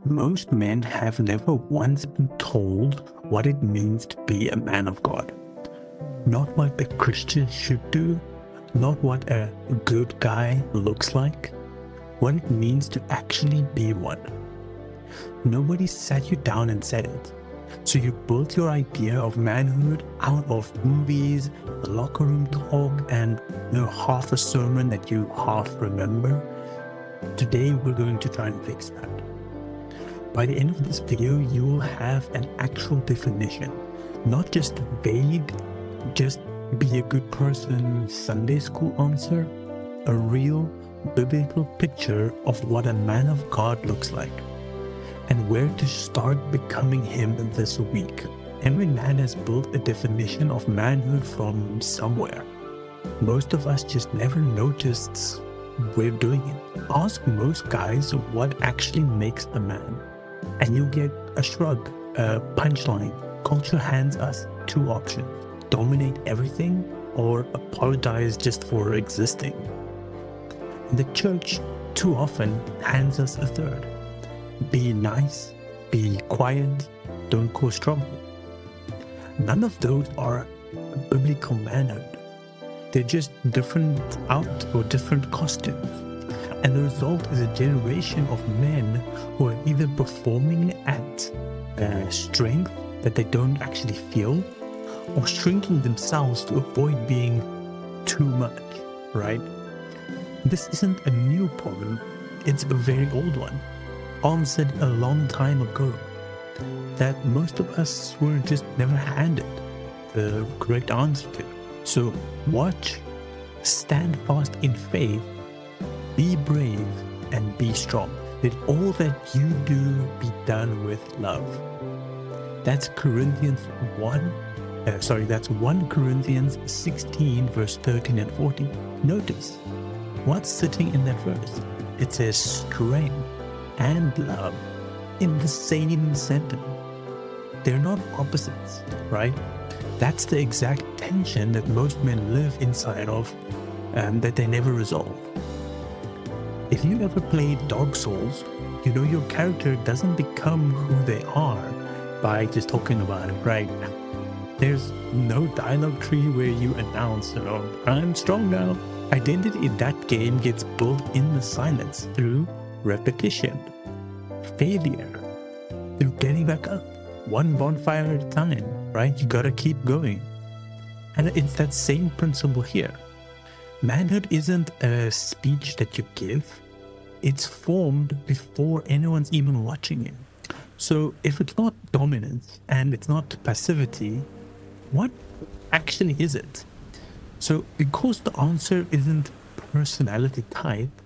Most men have never once been told what it means to be a man of God. Not what a Christian should do, not what a good guy looks like, what it means to actually be one. Nobody sat you down and said it. So you built your idea of manhood out of movies, locker room talk, and half a sermon that you half remember. Today we're going to try and fix that. By the end of this video, you will have an actual definition, not just vague, just be a good person Sunday school answer, a real biblical picture of what a man of God looks like, and where to start becoming him this week. Every man has built a definition of manhood from somewhere. Most of us just never noticed we're doing it. Ask most guys what actually makes a man, and you'll get a shrug, a punchline. Culture hands us two options: dominate everything or apologize just for existing. The church too often hands us a third: be nice, be quiet, don't cause trouble. None of those are biblical manhood. They're just different different costumes. And the result is a generation of men who are either performing at strength that they don't actually feel, or shrinking themselves to avoid being too much, right? This isn't a new problem, it's a very old one, answered a long time ago, that most of us were just never handed the correct answer to. So watch, stand fast in faith, be brave, and be strong. Let all that you do be done with love. That's that's 1 Corinthians 16 verse 13 and 14. Notice what's sitting in that verse. It says strength and love in the same sentence. They're not opposites, right? That's the exact tension that most men live inside of, that they never resolve. If you ever played Dark Souls, you know your character doesn't become who they are by just talking about it, right? There's no dialogue tree where you announce, I'm strong now. Identity in that game gets built in the silence through repetition, failure, through getting back up, one bonfire at a time, right? You gotta keep going. And it's that same principle here. Manhood isn't a speech that you give. It's formed before anyone's even watching it. So if it's not dominance and it's not passivity, what actually is it? So because the answer isn't personality type,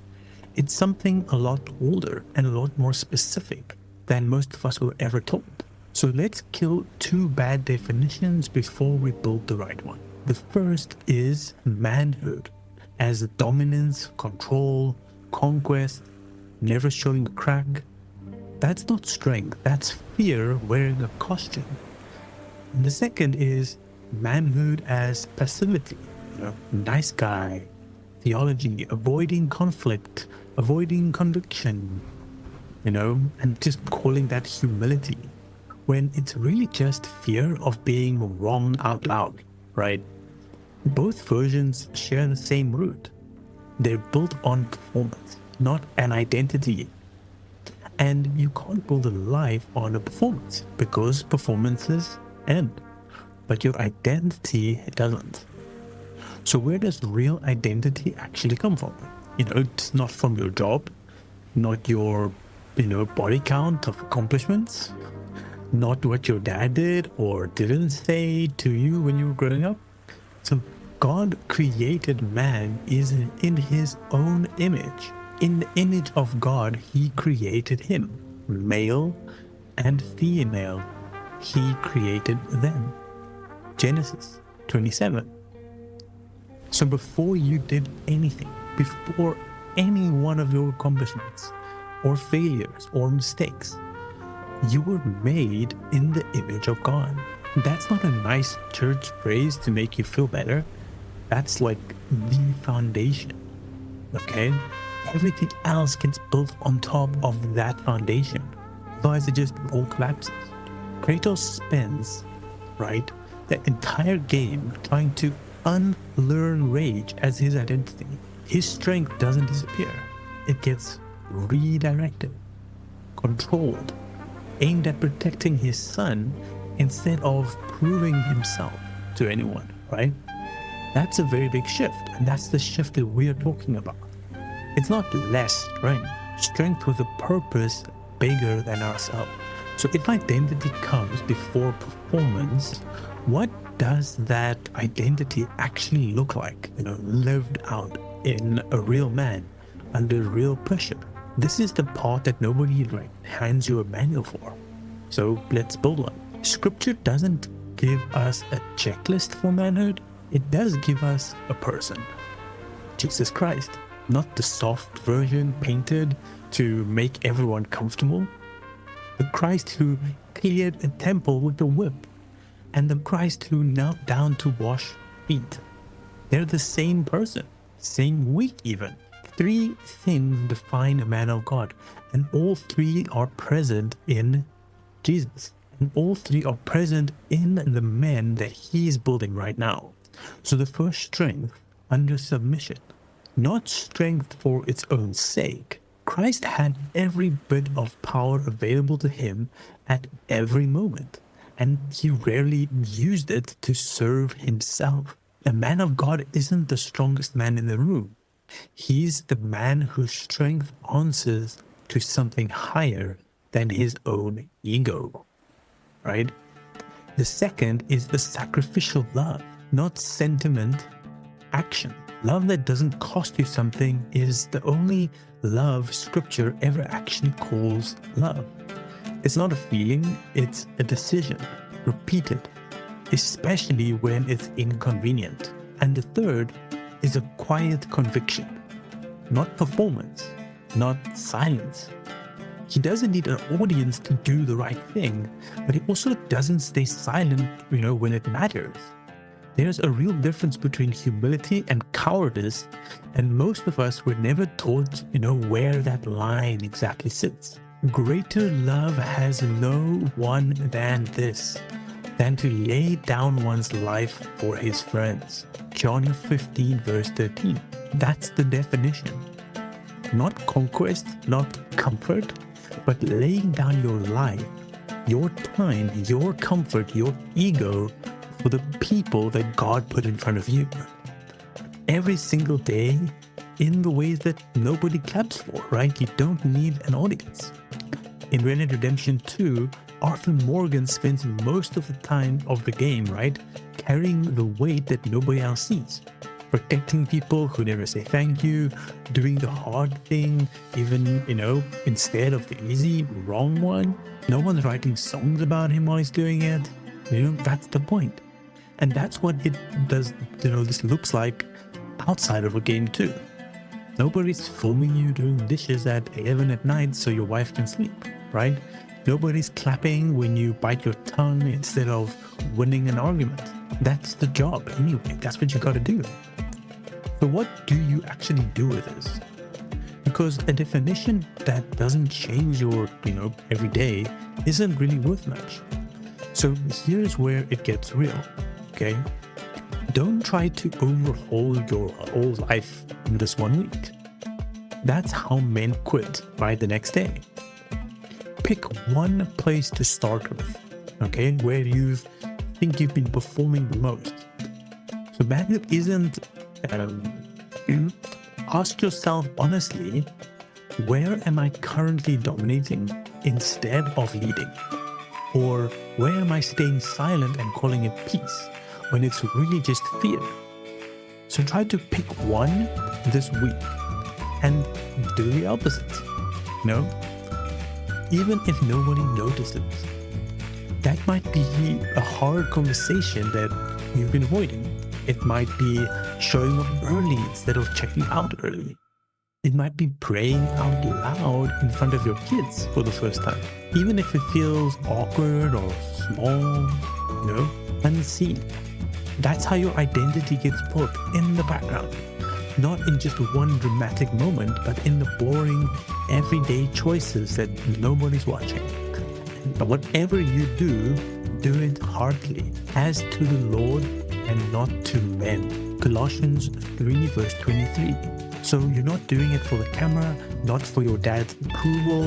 it's something a lot older and a lot more specific than most of us were ever told. So let's kill 2 bad definitions before we build the right one. The first is manhood as dominance, control, conquest, never showing a crack. That's not strength, that's fear wearing a costume. And the second is manhood as passivity, nice guy, theology, avoiding conflict, avoiding conviction, and just calling that humility, when it's really just fear of being wrong out loud, right? Both versions share the same root. They're built on performance, not an identity. And you can't build a life on a performance because performances end, but your identity doesn't. So where does real identity actually come from? It's not from your job, not your, body count of accomplishments, not what your dad did or didn't say to you when you were growing up. So God created man is in his own image. In the image of God, he created him. Male and female, he created them. Genesis 27. So before you did anything, before any one of your accomplishments or failures or mistakes, you were made in the image of God. That's not a nice church phrase to make you feel better. That's like the foundation, okay? everything else gets built on top of that foundation. Otherwise, it just all collapses. Kratos spends, right, the entire game trying to unlearn rage as his identity. His strength doesn't disappear. It gets redirected, controlled, aimed at protecting his son instead of proving himself to anyone, right? That's a very big shift, and that's the shift that we are talking about. It's not less strength with a purpose bigger than ourselves. So if identity comes before performance, what does that identity actually look like, lived out in a real man under real pressure? This is the part that nobody hands you a manual for. So let's build one. Scripture doesn't give us a checklist for manhood. It does give us a person, Jesus Christ, not the soft version painted to make everyone comfortable. The Christ who cleared a temple with a whip, and the Christ who knelt down to wash feet. They're the same person, same week even. 3 things define a man of God, and all 3 are present in Jesus. And all 3 are present in the men that he is building right now. So the first strength, under submission, not strength for its own sake. Christ had every bit of power available to him at every moment, and he rarely used it to serve himself. A man of God isn't the strongest man in the room. He's the man whose strength answers to something higher than his own ego, right? The second is the sacrificial love, not sentiment, action. Love that doesn't cost you something is the only love Scripture ever actually calls love. It's not a feeling, it's a decision, repeated, especially when it's inconvenient. And the third is a quiet conviction, not performance, not silence. He doesn't need an audience to do the right thing, but he also doesn't stay silent, when it matters. There's a real difference between humility and cowardice, and most of us were never taught, where that line exactly sits. Greater love has no one than this, than to lay down one's life for his friends. John 15 verse 13. That's the definition. Not conquest, not comfort, but laying down your life, your time, your comfort, your ego for the people that God put in front of you. Every single day in the ways that nobody claps for, right? You don't need an audience. In Red Dead Redemption 2, Arthur Morgan spends most of the time of the game, right, carrying the weight that nobody else sees. Protecting people who never say thank you, doing the hard thing, even, instead of the easy, wrong one. No one's writing songs about him while he's doing it. That's the point. And that's what it does, this looks like outside of a game too. Nobody's filming you doing dishes at 11 at night so your wife can sleep, right? Nobody's clapping when you bite your tongue instead of winning an argument. That's the job anyway. That's what you got to do. So what do you actually do with this? Because a definition that doesn't change your, every day isn't really worth much. So here's where it gets real, okay? Don't try to overhaul your whole life in this 1 week. That's how men quit by the next day. Pick one place to start with, okay, where you think you've been performing the most. So manhood isn't, ask yourself honestly, where am I currently dominating instead of leading? Or where am I staying silent and calling it peace when it's really just fear? So try to pick one this week and do the opposite. Even if nobody notices. That might be a hard conversation that you've been avoiding. It might be showing up early instead of checking out early. It might be praying out loud in front of your kids for the first time. Even if it feels awkward or small, unseen. That's how your identity gets built in the background. not in just one dramatic moment, but in the boring, everyday choices that nobody's watching. But whatever you do it heartily, as to the Lord and not to men. Colossians 3 verse 23. So you're not doing it for the camera, not for your dad's approval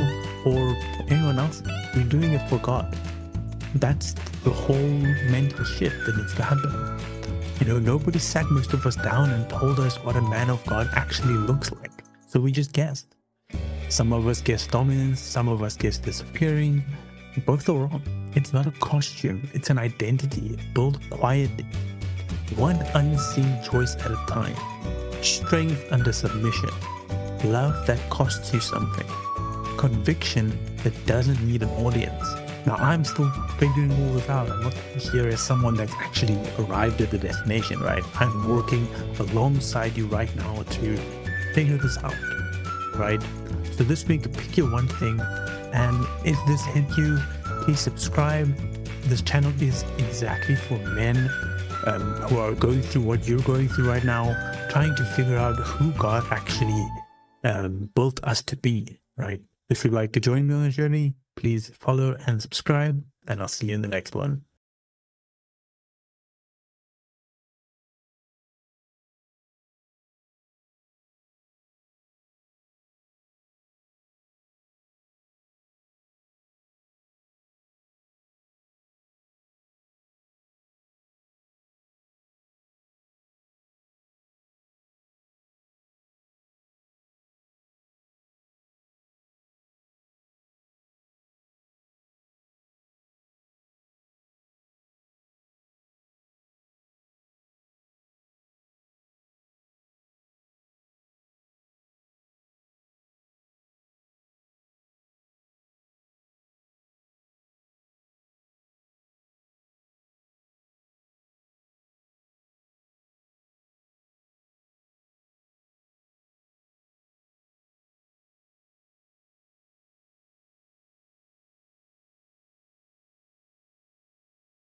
or anyone else. You're doing it for God. That's the whole mental shift that needs to happen. Nobody sat most of us down and told us what a man of God actually looks like. So we just guessed. Some of us guessed dominance, some of us guessed disappearing. Both are wrong. It's not a costume, it's an identity built quietly. One unseen choice at a time. Strength under submission. Love that costs you something. Conviction that doesn't need an audience. Now, I'm still figuring all this out. I'm not here as someone that's actually arrived at the destination, right? I'm working alongside you right now to figure this out, right? So this week, pick your one thing, and if this hit you, please subscribe. This channel is exactly for men who are going through what you're going through right now, trying to figure out who God actually built us to be, right? If you'd like to join me on the journey, please follow and subscribe, and I'll see you in the next one.